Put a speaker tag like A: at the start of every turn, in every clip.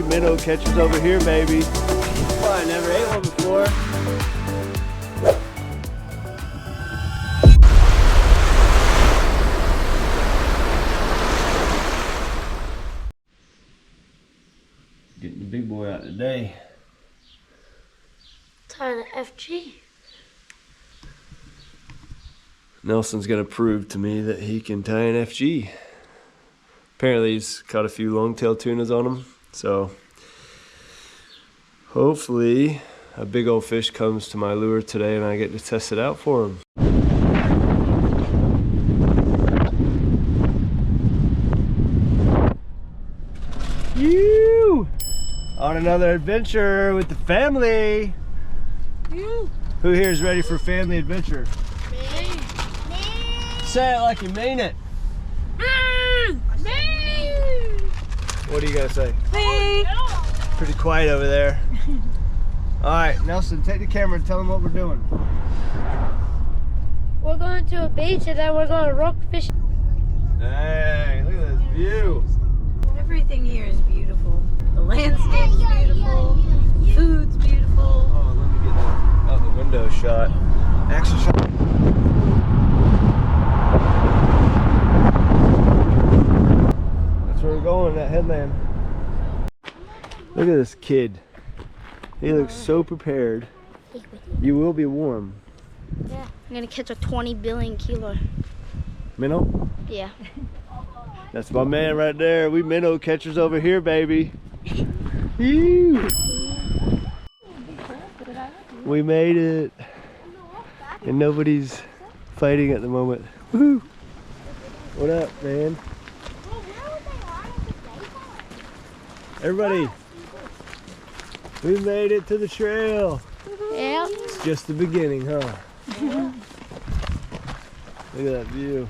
A: minnow catchers over here, baby. Oh, I never ate one before. Getting the big boy out today.
B: Tying an FG.
A: Nelson's gonna prove to me that he can tie an FG. Apparently he's caught a few longtail tunas on him, so hopefully a big old fish comes to my lure today and I get to test it out for him. You on another adventure with the family.
B: You.
A: Who here is ready for family adventure?
B: Me.
A: Say it like you mean it.
B: Me.
A: What do you gotta say?
B: Me.
A: Pretty quiet over there. All right, Nelson, take the camera and tell them what we're doing.
B: We're going to a beach and then we're going to rock fish.
A: Hey, look at this view.
C: Everything here is beautiful. The landscape's beautiful. Food's beautiful.
A: Oh, let me get that out the window shot. Action shot. That's where we're going, that headland. Look at this kid. He looks so prepared. You will be warm.
B: Yeah, I'm going to catch a 20 billion kilo.
A: Minnow?
B: Yeah.
A: That's my man right there. We minnow catchers over here, baby. Ew. We made it. And nobody's fighting at the moment. Woohoo! What up, man? Everybody, we made it to the trail.
B: Yeah.
A: It's just the beginning, huh? Look at that view.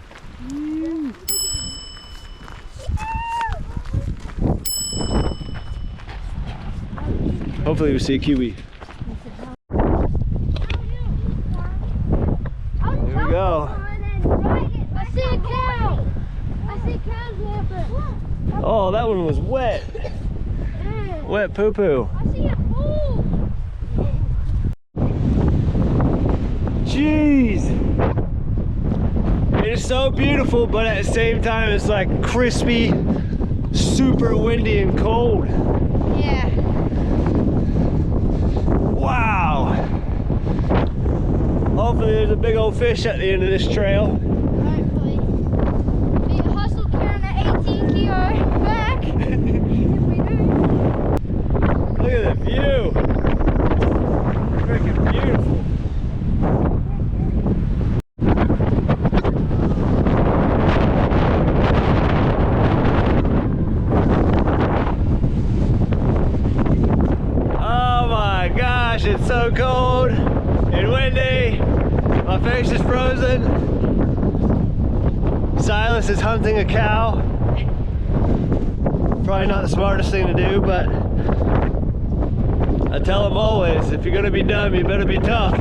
A: Hopefully we see a kiwi. Here we go.
B: I see a cow. I see cows laughing.
A: Oh, that one was wet. Wet poo-poo.
B: I see a bull.
A: Jeez. It is so beautiful, but at the same time it's like crispy, super windy and cold.
B: Yeah.
A: Wow. Hopefully there's a big old fish at the end of this trail.
B: Hopefully. We hustle carrying an 18 kilo back. If we do.
A: Look at the view. Freaking beautiful. Oh my gosh, it's so cold and windy. My face is frozen. Silas is hunting a cow. Probably not the smartest thing to do, but I tell him always, if you're gonna be dumb, you better be tough.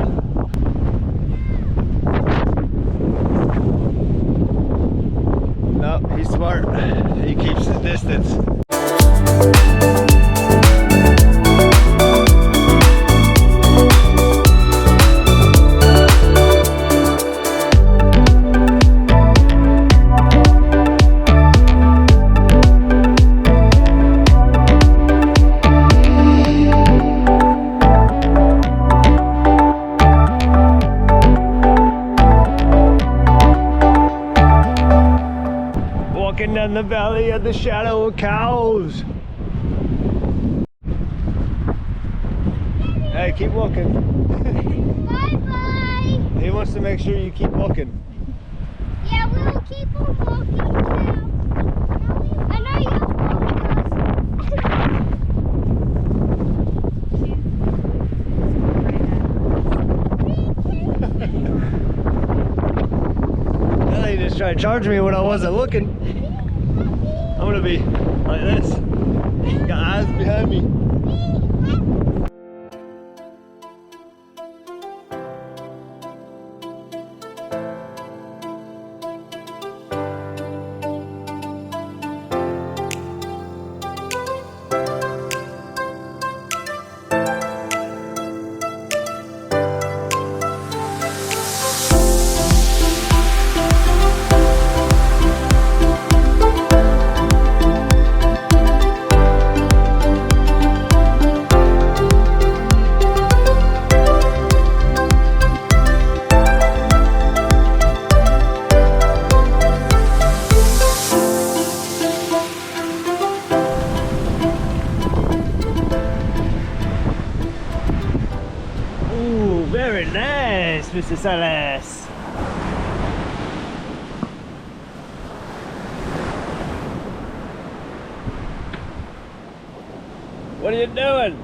A: No, he's smart. He keeps his distance. Walking down the valley of the shadow of cows. Hey, keep walking.
B: Bye-bye.
A: He wants to make sure you keep walking.
B: Yeah, we'll keep on walking now. I know you're
A: Now they just tried to charge me when I wasn't looking. I'm gonna be like this. Got eyes behind me. Very nice, Mr. Salas. What are you doing?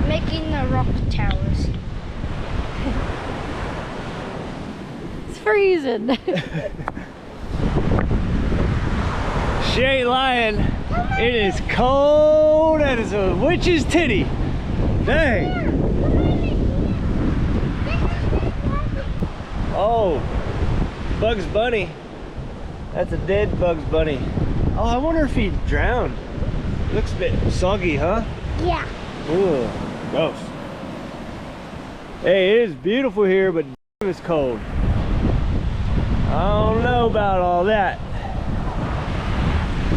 B: Making the rock towers. It's freezing.
A: She ain't lying. It is cold as a witch's titty. Dang. Oh, Bugs Bunny. That's a dead Bugs Bunny. Oh, I wonder if he drowned. Looks a bit soggy, huh?
B: Yeah.
A: Ooh, gross. Hey, it is beautiful here, but damn, it's cold. I don't know about all that.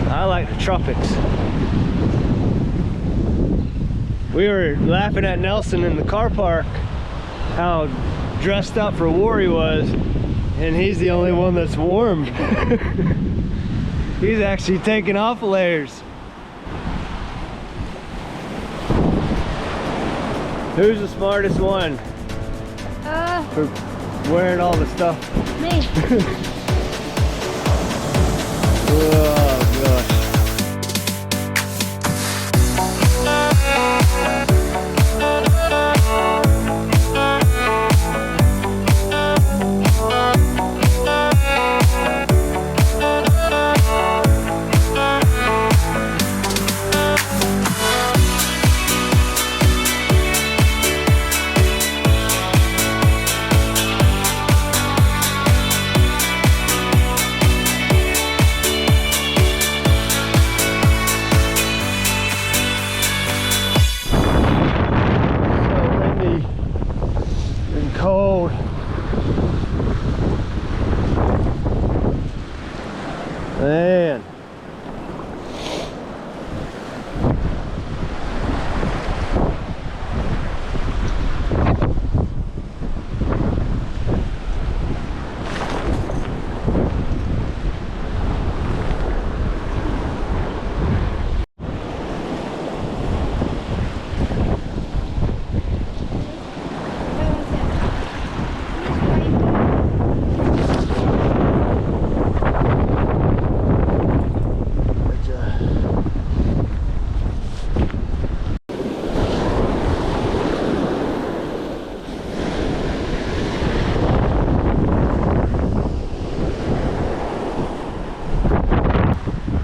A: I like the tropics. We were laughing at Nelson in the car park, how dressed up for war he was, and he's the only one that's warm. He's actually taking off layers. Who's the smartest one for wearing all the stuff?
B: Me.
A: Oh gosh. Cold. Man.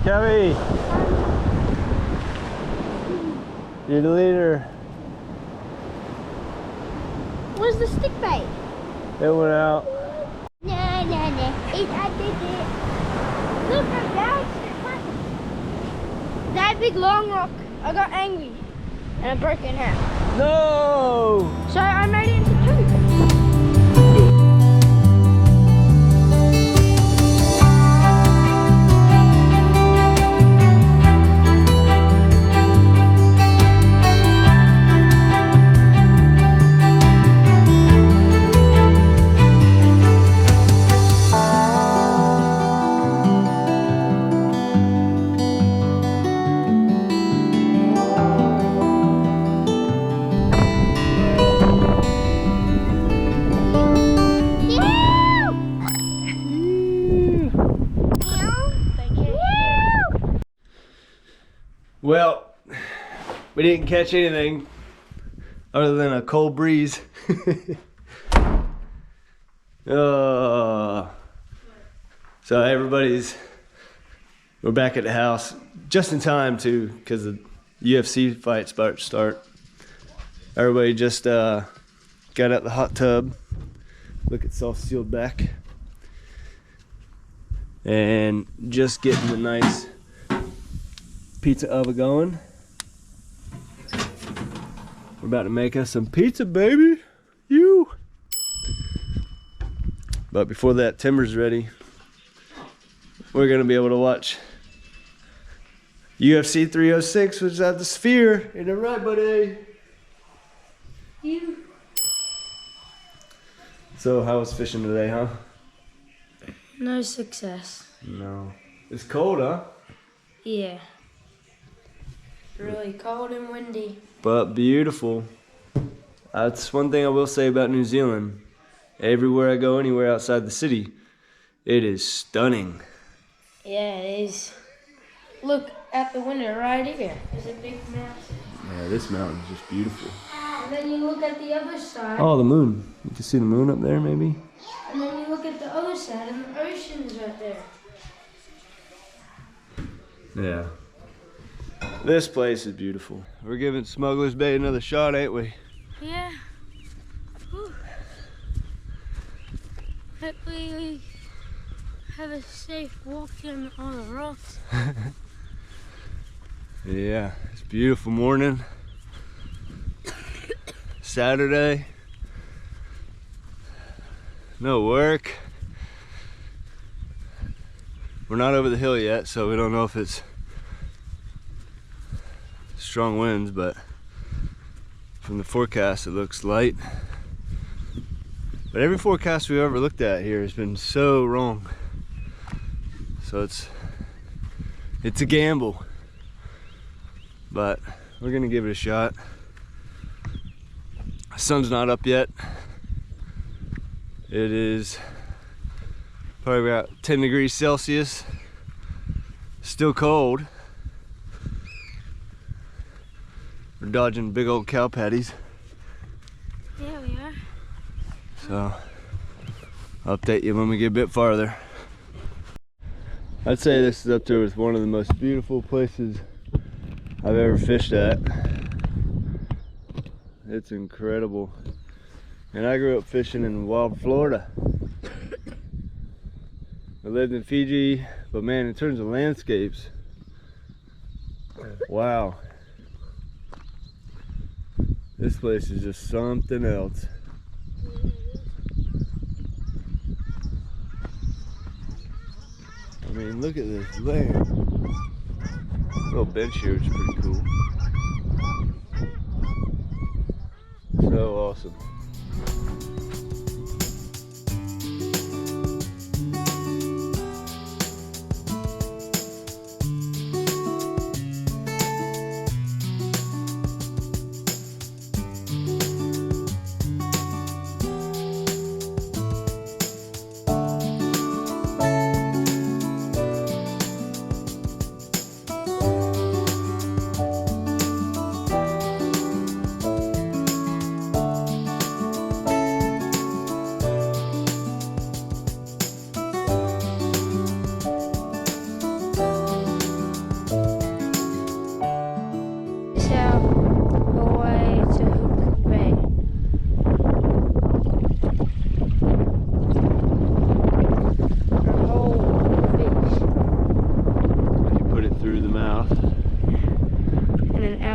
A: Kevy, you're the leader.
B: Where's the stick bait?
A: It went out.
B: No. I did it. Look, I'm down. That big long rock, I got angry and I broke it in half.
A: No!
B: So I made it into two.
A: Well, we didn't catch anything other than a cold breeze. So we're back at the house just in time because the UFC fight's about to start. Everybody just got out the hot tub. Look at self-sealed back. And just getting the nice pizza oven going. We're about to make us some pizza, baby. But before that timber's ready, we're gonna be able to watch UFC 306, which is at the Sphere. Ain't that right, buddy? So how was fishing today, huh?
B: No success.
A: No. It's cold, huh?
B: Yeah. Really cold and windy.
A: But beautiful. That's one thing I will say about New Zealand. Everywhere I go, anywhere outside the city, it is stunning.
B: Yeah, it is. Look at the window right here. There's a big mountain.
A: Yeah, this mountain is just beautiful.
B: And then you look at the other side.
A: Oh, the moon. You can see the moon up there, maybe?
B: And then you look at the other side, and the ocean is right there.
A: Yeah. This place is beautiful. We're giving Smugglers Bay another shot, ain't we?
B: Yeah. Whew. Hopefully we have a safe walk on all the rocks.
A: Yeah, it's a beautiful morning. Saturday. No work. We're not over the hill yet, so we don't know if it's strong winds, but from the forecast it looks light. But every forecast we've ever looked at here has been so wrong. So it's a gamble. But we're gonna give it a shot. The sun's not up yet. It is probably about 10 degrees Celsius. Still cold. We're dodging big old cow patties.
B: Yeah, we are.
A: So I'll update you when we get a bit farther. I'd say this is up there with one of the most beautiful places I've ever fished at. It's incredible. And I grew up fishing in wild Florida. I lived in Fiji, but man, in terms of landscapes, wow. This place is just something else. I mean, look at this land. Little bench here, which is pretty cool. So awesome.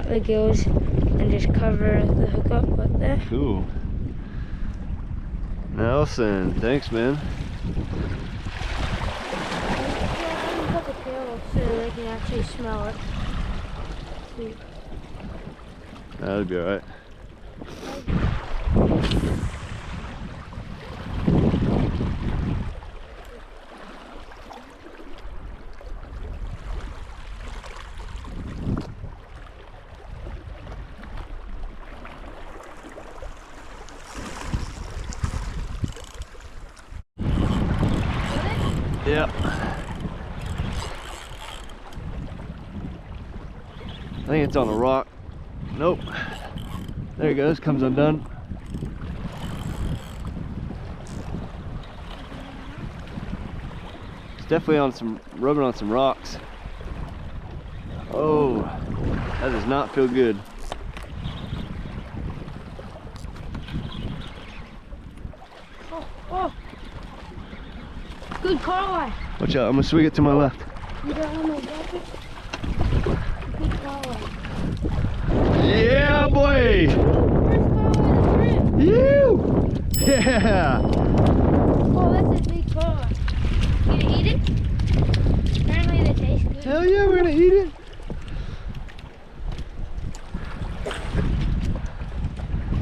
B: The gills and just cover the hook up like that.
A: Cool. Nelson, thanks, man.
B: Cut the tail off so they can actually smell it. See.
A: That'll be alright. Yep. I think it's on a rock. Nope. There it goes, comes undone. It's definitely on some, rubbing on some rocks. Oh, that does not feel good.
B: Oh. Good Kahawai.
A: Watch out, I'm gonna swing it to my left.
B: You don't want to get it? Good Kahawai.
A: Yeah, boy!
B: First Kahawai
A: You! Yeah!
B: Oh, that's a big Kahawai. You gonna eat it? Apparently they taste good.
A: Hell yeah, we're gonna eat it.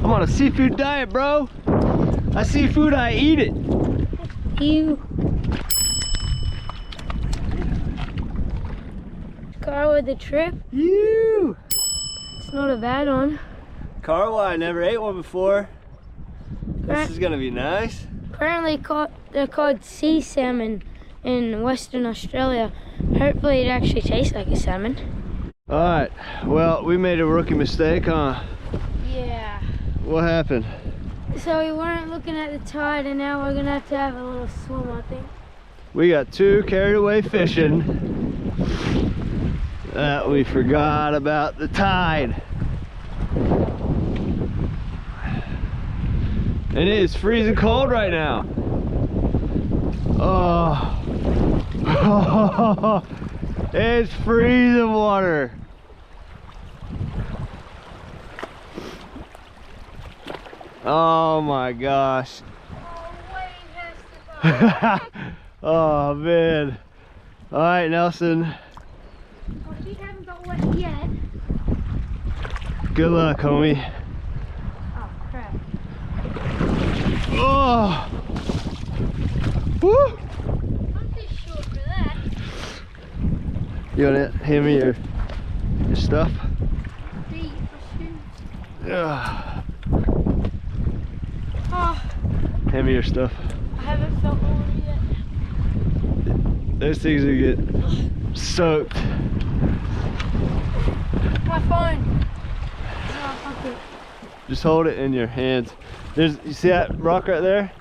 A: I'm on a seafood diet, bro. I see food, I eat it.
B: You. Car with the trip.
A: You.
B: It's not a bad one.
A: Kahawai, never ate one before. This is gonna be nice.
B: Apparently they're called sea salmon in Western Australia. Hopefully it actually tastes like a salmon.
A: Alright, well, we made a rookie mistake, huh?
B: Yeah.
A: What happened?
B: So we weren't looking at the tide, and now we're gonna have a little swim, I think.
A: We got too carried away fishing that we forgot about the tide. And it is freezing cold right now. Oh, it's freezing water. Oh my gosh. Oh man. All right, Nelson.
B: Well, we haven't got wet yet.
A: Good luck, homie.
B: Oh crap.
A: Oh. Woo.
B: I'm too short for that.
A: You wanna hand me your stuff?
B: Feet for shoes.
A: Yeah.
B: Oh,
A: Hand me your stuff.
B: I haven't felt warm yet.
A: Those things will get soaked.
B: My phone. No, fuck it.
A: Just hold it in your hands. You see that rock right there?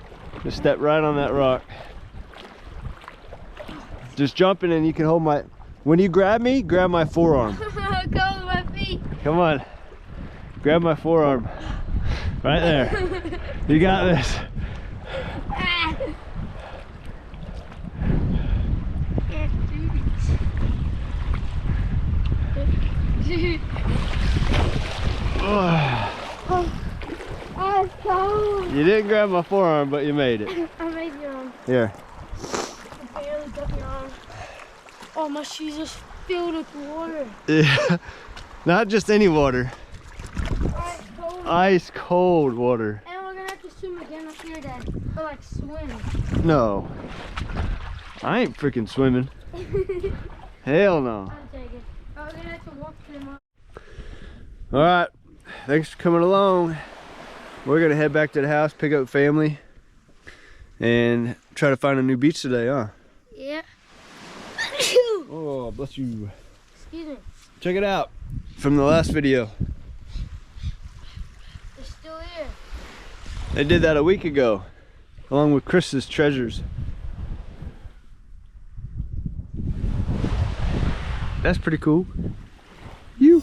A: Just step right on that rock. Just jump in and you can hold my, when you grab me, grab my forearm.
B: Go with my feet.
A: Come on. Grab my forearm. Right there. You got this.
B: Ah.
A: Oh,
B: Oh, cold.
A: you didn't grab my forearm, but you made it.
B: I made your arm.
A: Here.
B: I barely got your arm. Oh, my shoes are filled with water.
A: Yeah. Not just any water.
B: Ice cold.
A: Ice cold water.
B: And we're gonna have to swim again up here, Dad. Or like swim.
A: No. I ain't freaking swimming. Hell no.
B: I'll take it. But we're gonna have to walk them up.
A: Alright. Thanks for coming along. We're gonna head back to the house, pick up family, and try to find a new beach today, huh?
B: Yeah.
A: Oh, bless you.
B: Excuse me.
A: Check it out from the last video.
B: They're still here.
A: They did that a week ago, along with Chris's treasures. That's pretty cool. You.